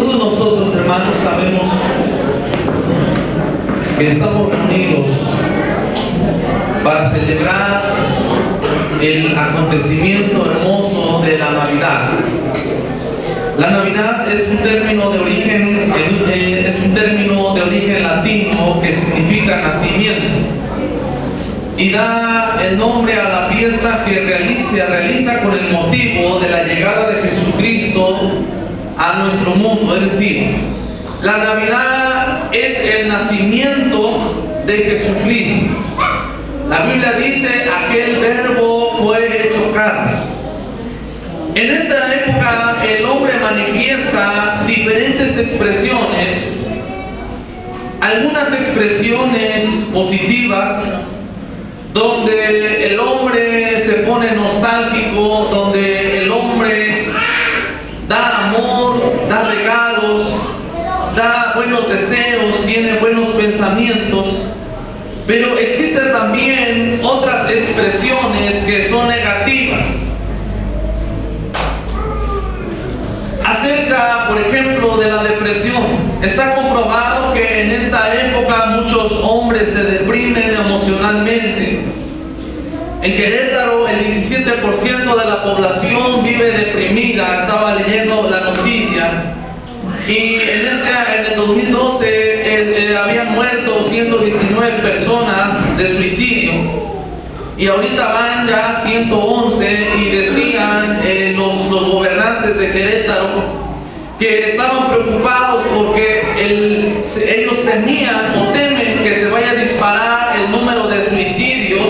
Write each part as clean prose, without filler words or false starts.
Todos nosotros, hermanos, sabemos que estamos reunidos para celebrar el acontecimiento hermoso de la Navidad. La Navidad es un término de origen latino que significa nacimiento y da el nombre a la fiesta que se realiza con el motivo de la llegada de Jesucristo a nuestro mundo. Es decir, la Navidad es el nacimiento de Jesucristo. La Biblia dice: aquel verbo fue hecho carne. En esta época el hombre manifiesta diferentes expresiones, algunas expresiones positivas, donde el hombre se pone nostálgico, donde el hombre da amor, da regalos, da buenos deseos, tiene buenos pensamientos. Pero existen también otras expresiones que son negativas. Acerca, por ejemplo, de la depresión, está comprobado que en esta época muchos hombres se deprimen emocionalmente. En Querétaro el 17% de la población vive deprimida. Estaba leyendo la noticia y en el 2012 habían muerto 119 personas de suicidio. Y ahorita van ya 111 y decían los gobernantes de Querétaro que estaban preocupados porque ellos temían o temen que se vaya a disparar el número de suicidios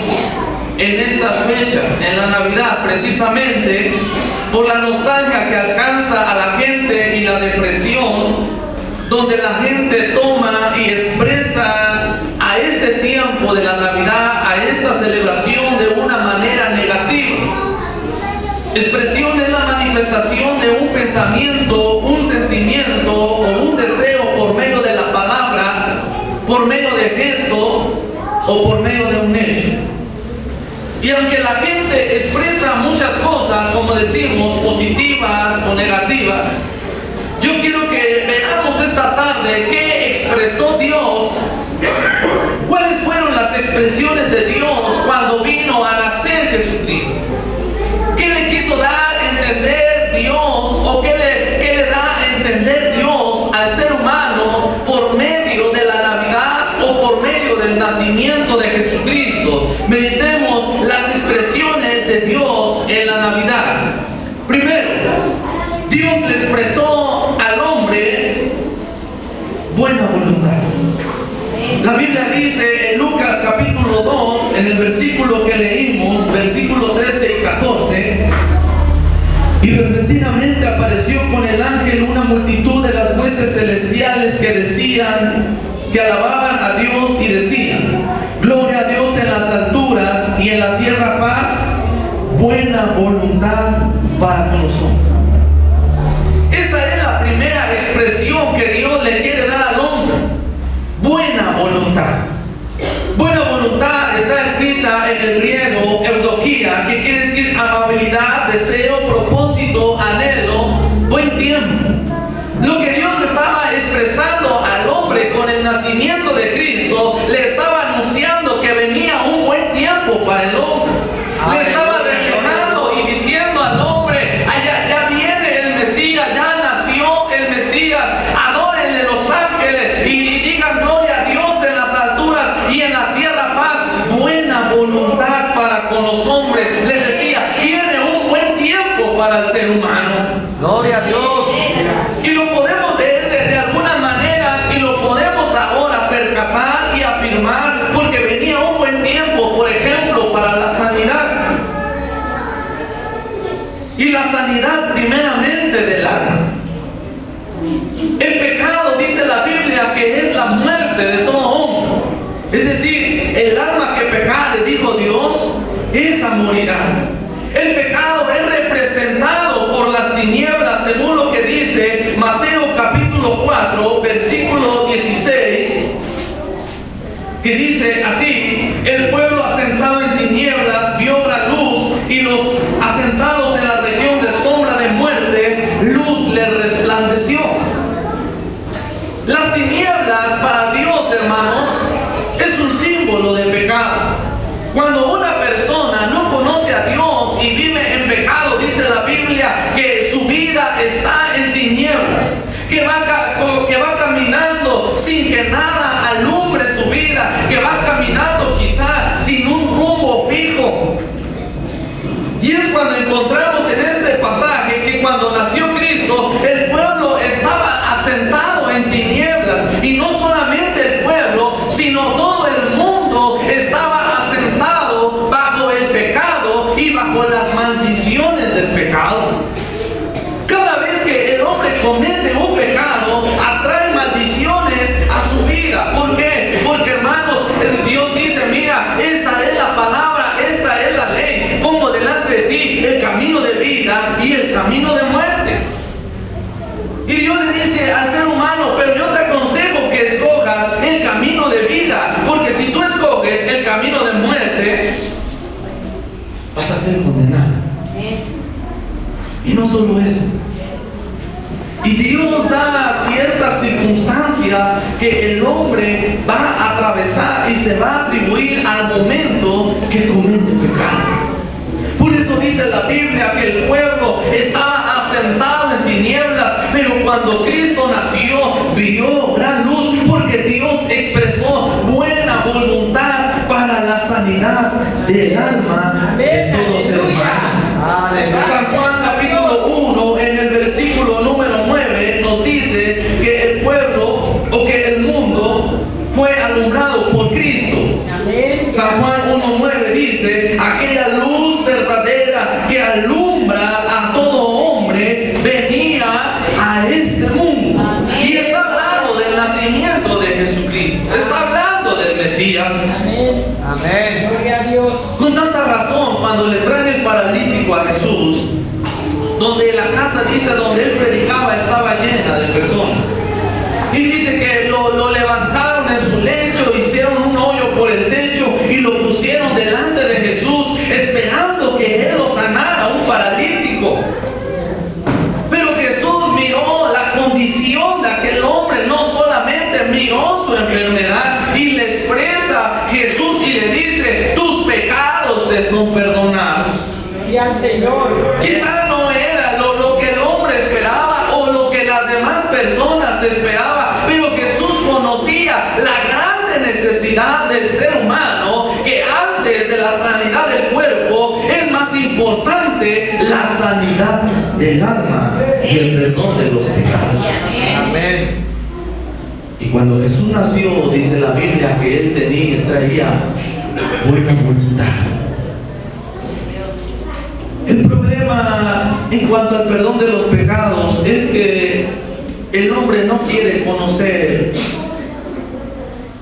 en estas fechas, en la Navidad, precisamente por la nostalgia que alcanza a la gente y la depresión, donde la gente toma y expresa a este tiempo de la Navidad, a esta celebración, de una manera negativa. Expresión es la manifestación de un pensamiento, un sentimiento o un deseo por medio de la palabra, por medio de gesto o por medio de un hecho. Y aunque la gente expresa muchas cosas, como decimos, positivas o negativas, yo quiero que veamos esta tarde qué expresó Dios, cuáles fueron las expresiones de Dios cuando vino a nacer Jesucristo. ¿Qué le quiso dar a entender Dios o qué le da a entender Dios al ser humano por medio de la Navidad o por medio del nacimiento de Jesucristo? Meditemos las expresiones de Dios en la Navidad. Primero, Dios le expresó al hombre buena voluntad. La Biblia dice en Lucas capítulo 2, en el versículo que leímos, versículo 13 y 14: y repentinamente apareció con el ángel una multitud de las huestes celestiales que alababan a Dios y decían: gloria a Dios en las alturas y en la tierra paz, buena voluntad para con los hombres. Esta es la primera expresión que Dios le quiere dar al hombre: buena voluntad. Buena voluntad está escrita en el griego eudokia, que quiere decir amabilidad, deseo, propósito, anhelo, buen tiempo. Lo que Dios estaba expresando al hombre con el nacimiento de Cristo, le estaba anunciando que venía un buen tiempo para el hombre. Le estaba reflejando y diciendo al hombre: ya viene el Mesías, ya nació el Mesías, adórenle los ángeles y digan gloria a Dios en las alturas y en la tierra paz, buena voluntad para con los hombres. Les decía, viene un buen tiempo para el ser humano. Gloria a Dios. Y lo podemos ver de algunas maneras y lo podemos ahora percatar y afirmar, porque venía un buen tiempo, por ejemplo, para la sanidad. Y la sanidad primeramente del alma. El pecado, dice la Biblia, que es la muerte de todo hombre. Es decir, el alma que pecare, dijo Dios, esa morirá. El pecado es representado por las tinieblas, según lo que dice Mateo capítulo 4, versículo 16, que dice así: el pueblo asentado en tinieblas vio la luz, y los asentados en la región de sombra de muerte, luz le resplandeció. Cuando una persona no conoce a Dios y vive en pecado, dice la Biblia que su vida está en tinieblas, que va caminando sin que nada alumbre su vida, que va caminando quizá sin un rumbo fijo. Y es cuando encontramos en este pasaje que cuando nació Cristo, el pueblo estaba asentado en tinieblas, y no solamente el pueblo, sino todo el mundo estaba asentado bajo el pecado y bajo las maldiciones del pecado. Cada vez que el hombre comete un pecado, atrae maldiciones a su vida. ¿Por qué? Porque, hermanos, Dios dice: mira, esta es la palabra, esta es la ley, pongo delante de ti el camino de vida y el camino de muerte. Y Dios le dice al ser humano: pero yo te aconsejo que escojas el camino de vida, porque si tú escoges el camino de muerte, vas a ser condenado. Y no solo eso, y Dios da ciertas circunstancias que el hombre va a atravesar y se va a atribuir al momento que comete pecado. Por eso dice la Biblia que el pueblo estaba asentado en tinieblas, pero cuando Cristo nació, vio gran luz, porque Dios expresó buena voluntad para la sanidad del alma de todo ser humano. San Juan capítulo 1, en el versículo número 9, nos dice que el pueblo o que el mundo fue alumbrado por Cristo. San Juan 1:9 dice: aquella luz verdadera que alumbra a todo hombre venía a este mundo. Y está hablando del nacimiento de Jesucristo, está hablando del Mesías. Amén. Gloria a Dios. Con tanta razón, cuando le traen el paralítico a Jesús, donde la casa, dice, donde él predicaba estaba llena de personas, y dice que lo levantaron en su lecho, hicieron un hoyo por el techo y lo pusieron delante de Jesús, esperando que él lo sanara, un paralítico. Pero Jesús miró la condición de aquel hombre, no solamente miró su enfermedad, y le expresa Jesús y le dice: tus pecados te son perdonados. Gloria al Señor. Quizás no era lo que el hombre esperaba o lo que las demás personas esperaban, pero Jesús conocía la grande necesidad del ser humano, que antes de la sanidad del cuerpo es más importante la sanidad del alma y el perdón de los pecados. Amén. Y cuando Jesús nació, dice la Biblia que él traía buena voluntad. El problema en cuanto al perdón de los pecados es que el hombre no quiere conocer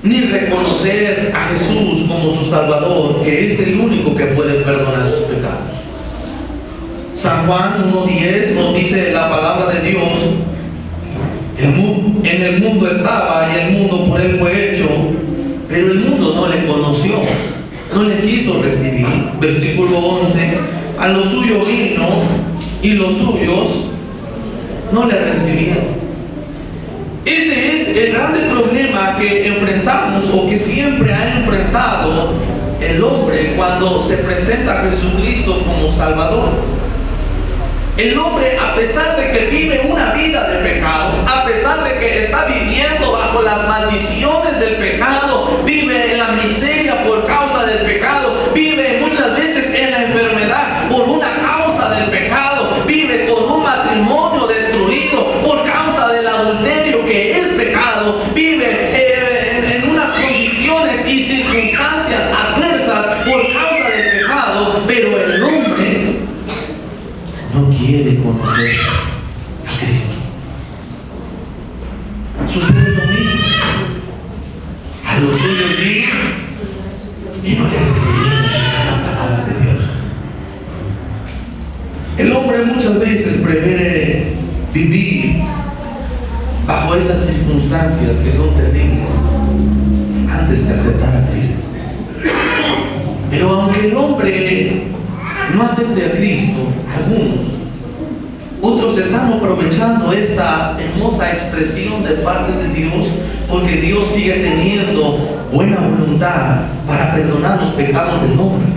ni reconocer a Jesús como su Salvador, que es el único que puede perdonar sus pecados. San Juan 1:10 nos dice la palabra de Dios: en el mundo estaba y el mundo por él fue hecho, pero el mundo no le conoció, no le quiso recibir. Versículo 11: a lo suyo vino y los suyos no le recibieron. Este es el grande problema que enfrentamos, o que siempre ha enfrentado el hombre cuando se presenta a Jesucristo como Salvador. El hombre, a pesar de que vive una vida de pecado, a pesar de que está viviendo bajo las maldiciones del pecado, vive en la miseria por causa del pecado, vive muchas veces en la enfermedad por una causa del pecado, vive con un matrimonio destruido por causa del adulterio, que es pecado, vive en unas condiciones y circunstancias adversas por causa del pecado, pero el hombre no quiere conocer a Cristo. Sucede lo mismo. A los suyos vino y no le recibieron, dice la palabra de Dios. El hombre muchas veces prefiere vivir bajo esas circunstancias que son terribles antes que aceptar a Cristo. Pero aunque el hombre no acepte a Cristo, algunos Otros están aprovechando esta hermosa expresión de parte de Dios, porque Dios sigue teniendo buena voluntad para perdonar los pecados del hombre.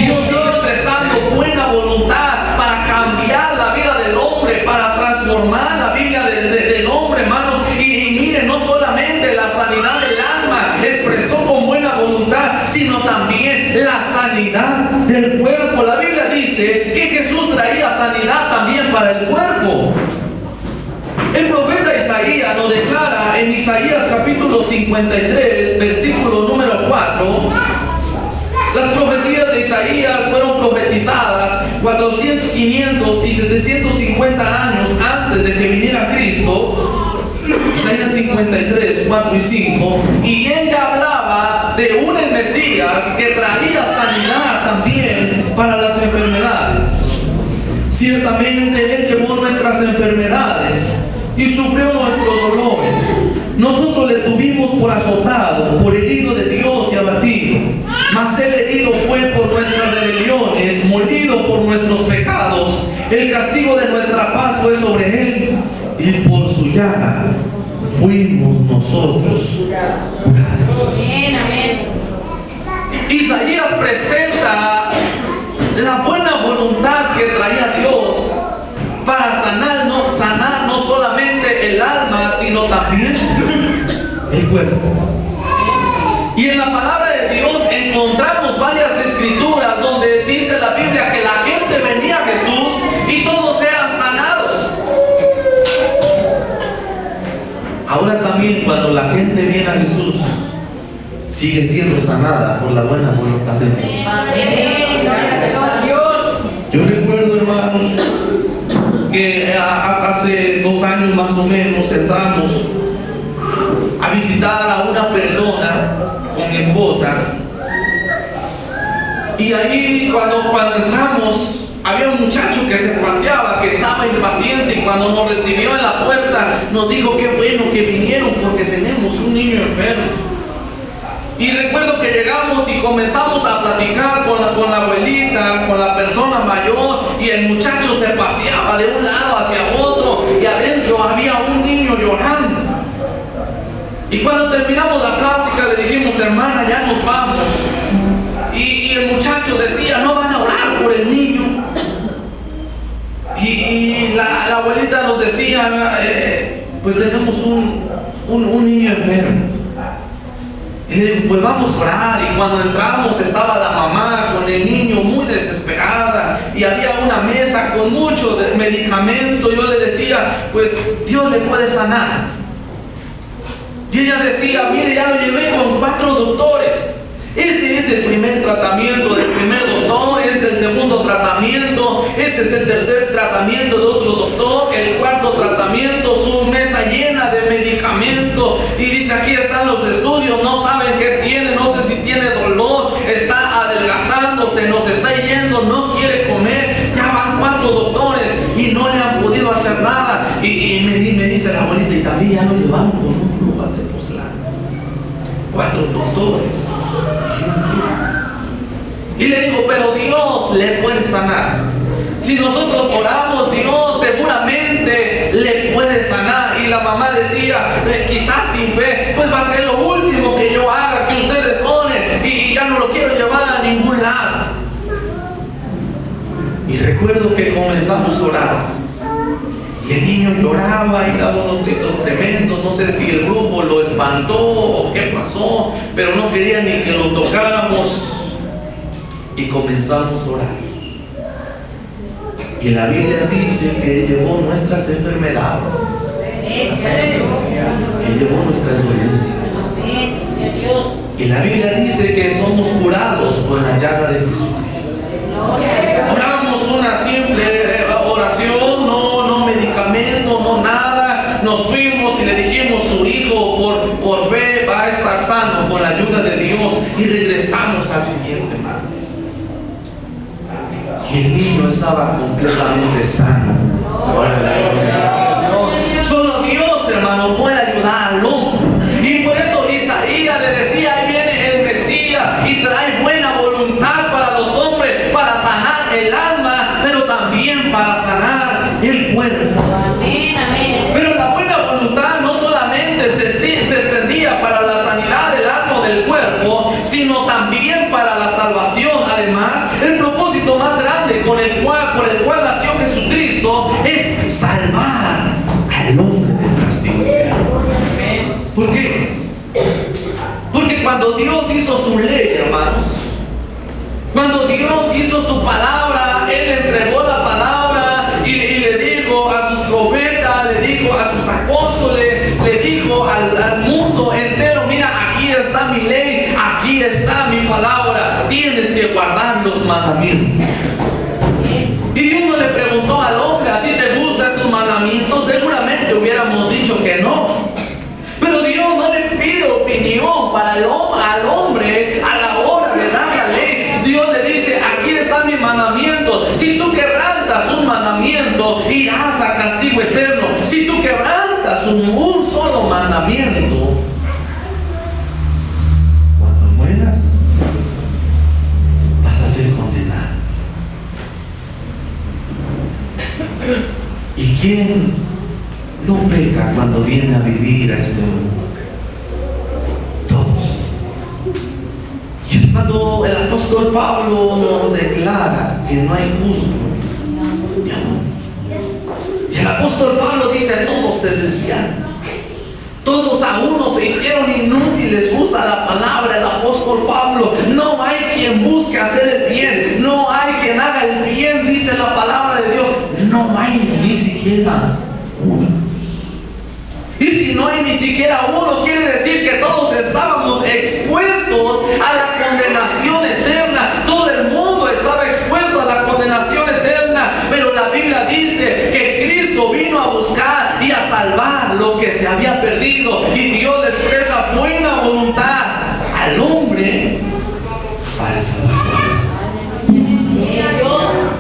Dios sigue expresando buena voluntad para cambiar la vida del hombre, para transformar la vida del hombre, hermanos. Y miren, no solamente la sanidad del alma expresó con buena voluntad, sino también la sanidad del cuerpo. La Biblia dice que Jesús traía sanidad también para el cuerpo. El profeta Isaías nos declara en Isaías capítulo 53, versículo número 4. Las profecías de Isaías fueron profetizadas 400, 500 y 750 años antes de que viniera Cristo. Isaías 53, 4 y 5. Y él ya hablaba de un Mesías que traía sanidad también para las enfermedades. Ciertamente él llevó nuestras enfermedades y sufrió nuestros dolores. Nosotros le tuvimos por azotado, por herido de Dios y abatido. Mas él herido fue por nuestras rebeliones, molido por nuestros pecados. El castigo de nuestra paz fue sobre él, y por su llaga fuimos nosotros curados. Amén. Isaías presenta la buena voluntad que traía Dios para sanar no solamente el alma, sino también el cuerpo. Y en la palabra de Dios encontramos varias escrituras donde dice la Biblia que la gente venía a Jesús y todos eran sanados. Ahora también cuando la gente viene a Jesús, sigue siendo sanada por la buena voluntad de Dios. Yo recuerdo, hermanos, que hace 2 años más o menos entramos a visitar a una persona con mi esposa, y ahí cuando entramos había un muchacho que se paseaba, que estaba impaciente, y cuando nos recibió en la puerta nos dijo: qué bueno que vinieron porque tenemos un niño enfermo. Y recuerdo que llegamos y comenzamos a platicar con la abuelita, con la persona mayor, y el muchacho se paseaba de un lado hacia otro y adentro había un niño llorando. Y cuando terminamos la plática le dijimos: hermana, ya nos vamos. Y el muchacho decía: no van a orar por el niño. Y la abuelita nos decía: pues tenemos un niño enfermo. Y le digo: pues vamos a orar. Y cuando entramos estaba la mamá con el niño muy desesperada, y había una mesa con mucho medicamento. Yo le decía: pues Dios le puede sanar. Y ella decía: mire, ya lo llevé con 4 doctores. Este es el primer tratamiento del primer doctor, este es el segundo tratamiento, este es el tercer tratamiento de otro doctor, el 4.º tratamiento, su mesa llena de medicamento. Y dice: aquí están los estudios, no saben qué tiene, no sé si tiene dolor, está adelgazando, se nos está yendo, no quiere comer. Ya van 4 doctores y no le han podido hacer nada. Y me dice la abuelita: y también ya lo llevamos con un brujo a Tepoztlán. 4 doctores. Y le digo: pero Dios le puede sanar. Si nosotros oramos, Dios seguramente le puede sanar. Y la mamá decía: quizás sin fe, pues va a ser lo último que yo haga, que ustedes oren, y ya no lo quiero llevar a ningún lado. Y recuerdo que comenzamos a orar, y el niño lloraba y daba unos gritos tremendos. No sé si el brujo lo espantó o qué pasó, pero no quería ni que lo tocáramos. Y comenzamos a orar. Y la Biblia dice que Él llevó nuestras enfermedades, Él llevó nuestras dolencias. Y la Biblia dice que somos curados por la llaga de Jesucristo. Oramos una simple oración, no medicamento, no nada. Nos fuimos y le dijimos: su hijo por fe va a estar sano con la ayuda de Dios. Y regresamos al siguiente martes. Y el niño estaba completamente sano. Solo Dios, hermano, puede ayudar al hombre. Y por eso Isaías le decía: ahí viene el Mesías y trae buena voluntad para los hombres, para sanar el alma, pero también para sanar el cuando Dios hizo su ley, hermanos, cuando Dios hizo su palabra, Él entregó la palabra y le dijo a sus profetas, le dijo a sus apóstoles, le dijo al mundo entero: mira, aquí está mi ley, aquí está mi palabra, tienes que guardar los mandamientos. Y Dios no le preguntó al hombre: ¿a ti te gustan esos mandamientos? Seguramente hubiéramos dicho que no. Pero Dios no le pide opinión para al hombre a la hora de dar la ley. Dios le dice: aquí está mi mandamiento. Si tú quebrantas un mandamiento, irás a castigo eterno. Si tú quebrantas un solo mandamiento, cuando mueras, vas a ser condenado. ¿Y quién no peca cuando viene a vivir a este mundo? Todos. Y es cuando el apóstol Pablo nos declara que no hay justo ni a uno. Y el apóstol Pablo dice: todos se desvían, todos a uno se hicieron inútiles. Usa la palabra el apóstol Pablo: no hay quien busque hacer el bien, no hay quien haga el bien, dice la palabra de Dios. No hay ni siquiera uno. Y si no hay ni siquiera uno, quiere decir que todos estábamos expuestos a la condenación eterna. Todo el mundo estaba expuesto a la condenación eterna. Pero la Biblia dice que Cristo vino a buscar y a salvar lo que se había perdido. Y Dios le expresa buena voluntad al hombre para salvación.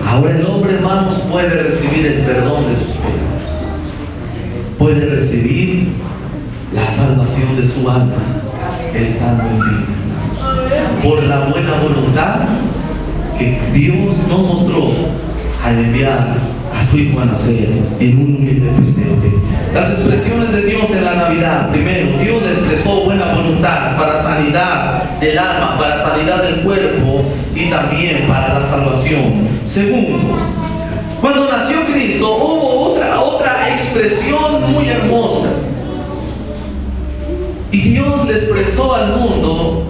Ahora el hombre, hermanos, puede recibir el perdón de sus pecados, puede recibir la salvación de su alma estando en vida, por la buena voluntad que Dios nos mostró al enviar a su Hijo a nacer en un humilde pesebre. Las expresiones de Dios en la Navidad: primero, Dios expresó buena voluntad para sanidad del alma, para sanidad del cuerpo y también para la salvación. Segundo, cuando nació Cristo hubo otra expresión muy hermosa, y Dios le expresó al mundo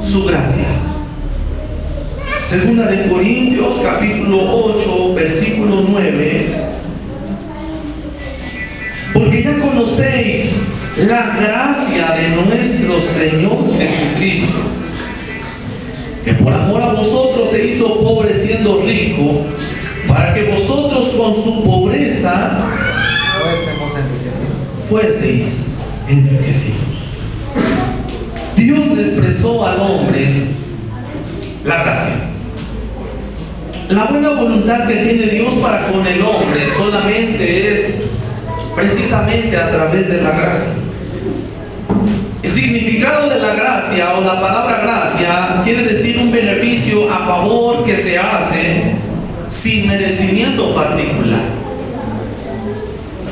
su gracia. Segunda de Corintios capítulo 8 versículo 9: porque ya conocéis la gracia de nuestro Señor Jesucristo, que por amor a vosotros se hizo pobre siendo rico, para que vosotros con su pobreza fueseis enriquecidos. Dios le expresó al hombre la gracia. La buena voluntad que tiene Dios para con el hombre solamente es precisamente a través de la gracia. El significado de la gracia, o la palabra gracia, quiere decir un beneficio a favor que se hace sin merecimiento particular.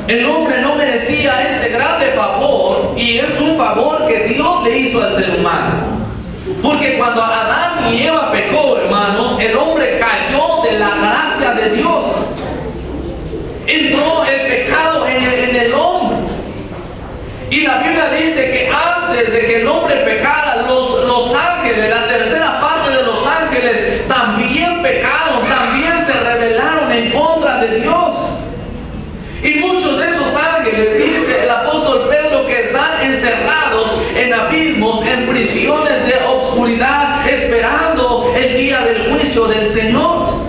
El hombre no merecía ese grande favor, y es un favor que Dios le hizo al ser humano. Porque cuando Adán y Eva pecó, hermanos, el hombre cayó de la gracia de Dios. Entró el pecado en el hombre. Y la Biblia dice que antes de que el hombre pecara, los ángeles, la tercera parte de los ángeles, también pecaron, también se rebelaron en contra de Dios. Y muchos de esos ángeles, dice el apóstol Pedro, que están encerrados en abismos, en prisiones de obscuridad, esperando el día del juicio del Señor.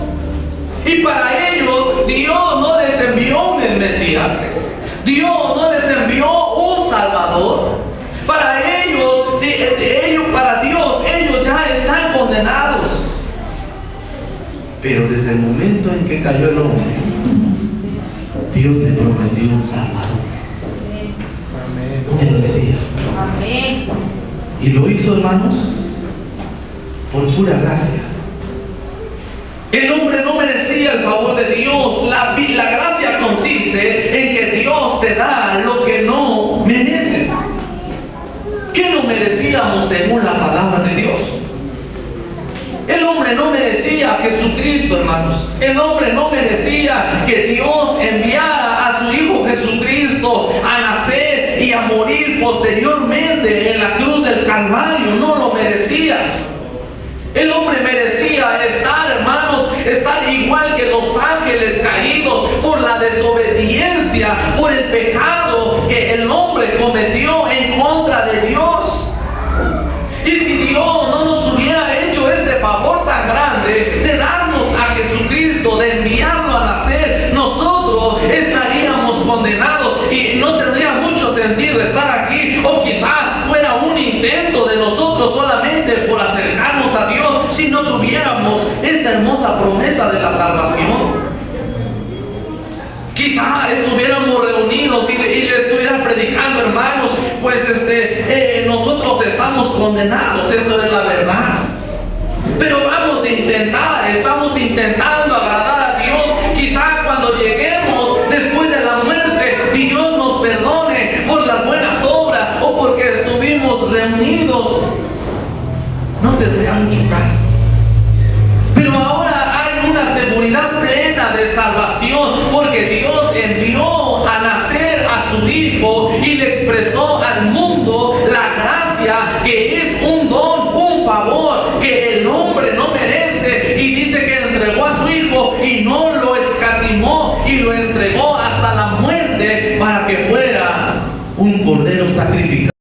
Y para ellos, Dios no les envió un Mesías. Dios no les envió un Salvador. Para ellos, para Dios, ellos ya están condenados. Pero desde el momento en que cayó el hombre, Dios le prometió un Salvador, un Mesías. Amén. Y lo hizo, hermanos, por pura gracia. El hombre no merecía el favor de Dios. La gracia consiste en que Dios te da lo que no mereces. ¿Qué no merecíamos según la palabra de Dios? El hombre no merecía a Jesucristo, hermanos. El hombre no merecía que Dios enviara a su Hijo Jesucristo a nacer y y a morir posteriormente en la cruz del Calvario. No lo merecía. El hombre merecía estar, hermanos, estar igual que los ángeles caídos por la desobediencia, por el pecado que el hombre cometió en contra de Dios. Y si Dios no nos hubiera hecho este favor tan grande de darnos a Jesucristo, de enviarlo a nacer, nosotros estaríamos condenados y no tendría mucho sentido estar aquí, o quizá fuera un intento de nosotros solamente por acercarnos a Dios si no tuviéramos esta hermosa promesa de la salvación. Quizá estuviéramos reunidos y le estuvieran predicando, hermanos, pues nosotros estamos condenados, eso es la verdad. Pero vamos a intentar, estamos intentando agradar a Dios. Quizá cuando lleguemos después de la muerte, Dios nos perdone por las buenas obras o porque estuvimos reunidos. No tendría mucho caso. Pero ahora hay una seguridad plena de salvación, porque Dios envió a nacer a su Hijo y le expresó al mundo la gracia, que es un don, un favor que el hombre no merece, y dice que entregó a su Hijo y no lo escatimó y lo entregó hasta la muerte para que fuera un cordero sacrificado.